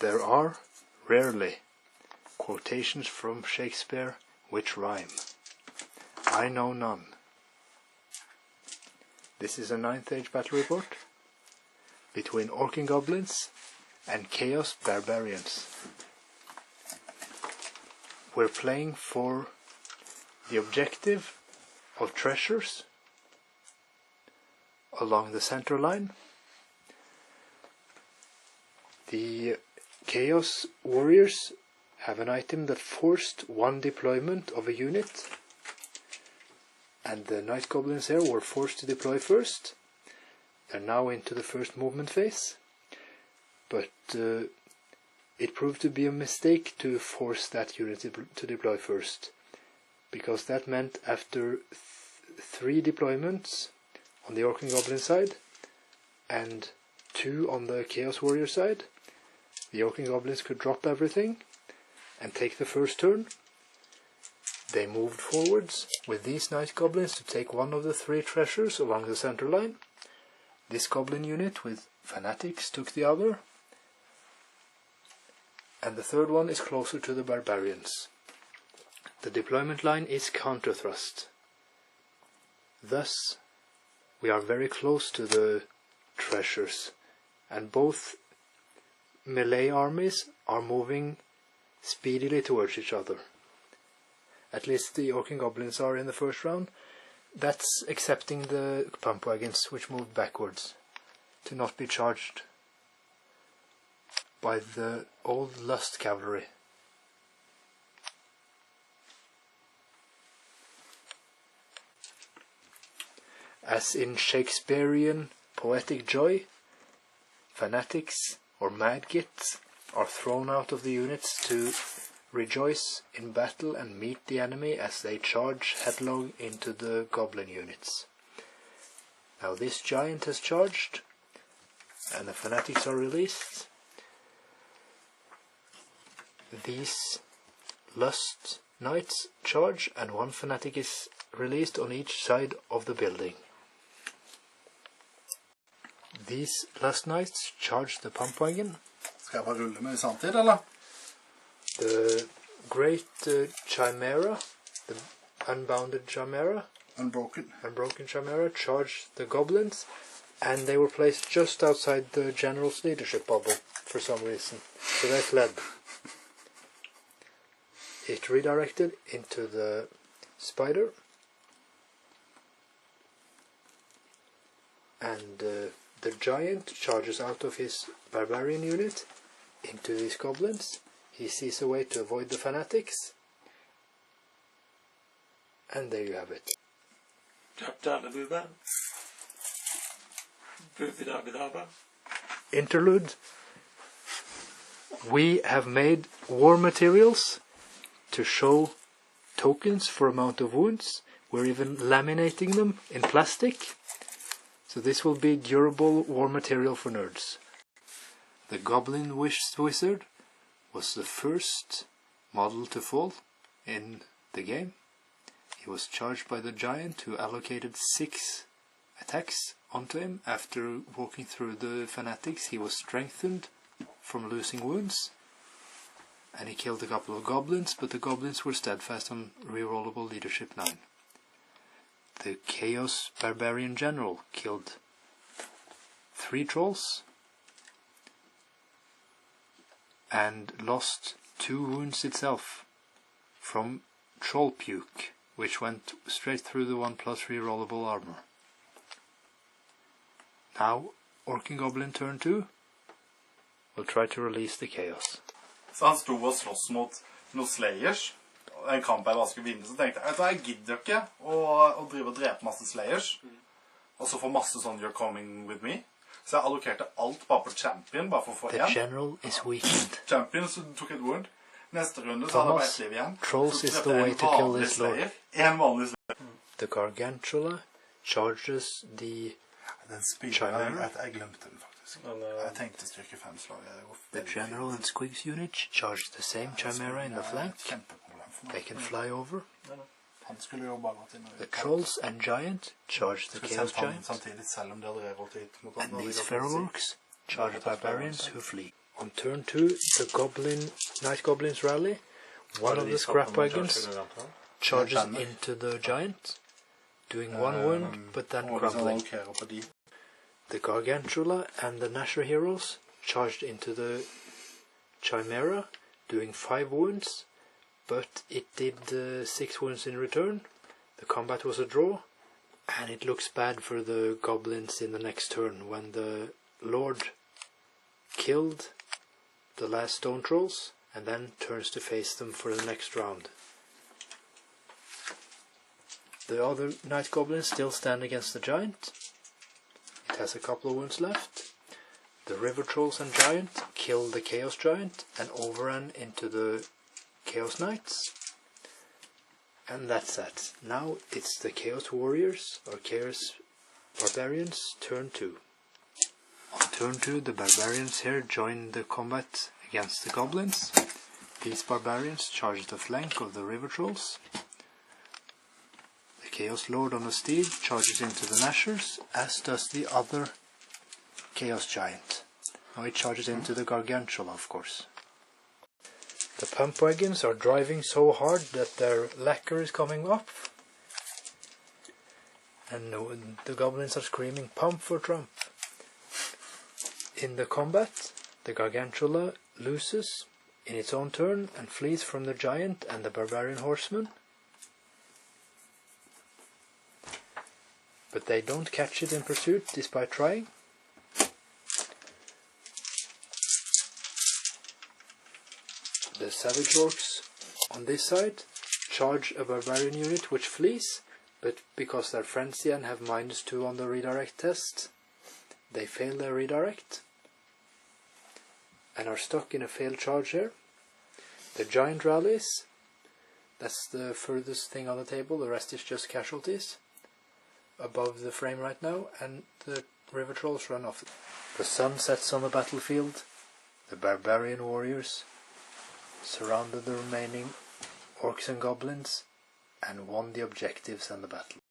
There are, rarely, quotations from Shakespeare which rhyme. I know none. This is a 9th Age battle report between Orc and Goblins and Chaos Barbarians. We're playing for the objective of treasures along the center line. The Chaos Warriors have an item that forced one deployment of a unit, and the Night Goblins here were forced to deploy first. They're now into the first movement phase, but it proved to be a mistake to force that unit to deploy first, because that meant after 3 deployments on the Orc and Goblin side and 2 on the Chaos Warrior side, the Orc and Goblins could drop everything and take the first turn. They moved forwards with these Night Goblins to take one of the 3 treasures along the center line. This Goblin unit with fanatics took the other, and the third one is closer to the Barbarians. The deployment line is counterthrust. Thus, we are very close to the treasures, and both melee armies are moving speedily towards each other. At least the Orc and Goblins are in the first round. That's excepting the pump wagons, which moved backwards to not be charged by the old lust cavalry. As in Shakespearean poetic joy, fanatics or madgits are thrown out of the units to rejoice in battle and meet the enemy as they charge headlong into the Goblin units. Now this giant has charged, and the fanatics are released. These lust knights charge, and 1 fanatic is released on each side of the building. These lust knights charge the pump wagon. Skal jeg bare rulle med samtidig, eller? The great chimera, the unbounded chimera, unbroken chimera, charged the goblins, and they were placed just outside the general's leadership bubble for some reason, so they fled. It redirected into the spider, and the giant charges out of his barbarian unit into these goblins. He sees a way to avoid the fanatics, and there you have it. Interlude. We have made war materials to show tokens for amount of wounds. We're even laminating them in plastic. So this will be durable war material for nerds. The Goblin Wizard was the first model to fall in the game. He was charged by the giant, who allocated 6 attacks onto him. After walking through the fanatics, he was strengthened from losing wounds, and he killed a couple of goblins, but the goblins were steadfast on rerollable leadership 9. The Chaos Barbarian General killed 3 trolls and lost 2 wounds itself from troll puke, which went straight through the 1+ rerollable armor. Now, Orc and Goblin turn 2 will try to release the chaos. Så han sto og slåss mot noen slayers. En kamp jeg bare skulle vinne, så tenkte jeg gidder ikke å drive og drepe masse slayers, og så få masse sånn "you're coming with me". Så jeg allokerte alt bare på champion, bare for å få The general is weakened. Champion, så tok et wound. Neste runde så hadde jeg bare et liv igjen. Trolls is the way to kill this lord. En vanlig slayer. The Gargantula charges the Den spiller jeg glemte den faktisk. Jeg tenkte styrke 5 slag. The general and Squigs unit charge the same chimera in the flank. They can fly over. The trolls and giant charge the chaos giant. And these feral orcs charge barbarians who flee. On turn 2, the Night Goblins rally. One of the scrap wagons charges into the giant, doing 1 wound, but then crumbling. The Gargantula and the gnasher heroes charged into the chimera, doing 5 wounds, but it did 6 wounds in return. The combat was a draw, and it looks bad for the goblins in the next turn when the Lord killed the last stone trolls and then turns to face them for the next round. The other Night Goblins still stand against the giant. It has a couple of wounds left. The river trolls and giant kill the chaos giant and overrun into the chaos knights. And that's that. Now it's the chaos warriors or chaos barbarians turn 2. On turn 2 the barbarians here join the combat against the goblins. These barbarians charge the flank of the river trolls. The chaos lord on the steed charges into the gnashers, as does the other chaos giant. Now he charges into the Gargantula, of course. The pump wagons are driving so hard that their lacquer is coming up. And the goblins are screaming, "Pump for Trump!" In the combat, the Gargantula loses in its own turn and flees from the giant and the barbarian horseman. But they don't catch it in pursuit despite trying. The savage orcs on this side charge a barbarian unit which flees, but because they're frenzy and have -2 on the redirect test, they fail their redirect and are stuck in a failed charge here. The giant rallies, that's the furthest thing on the table, the rest is just casualties above the frame right now, and the river trolls run off. The sun sets on the battlefield. The barbarian warriors surrounded the remaining orcs and goblins and won the objectives and the battle.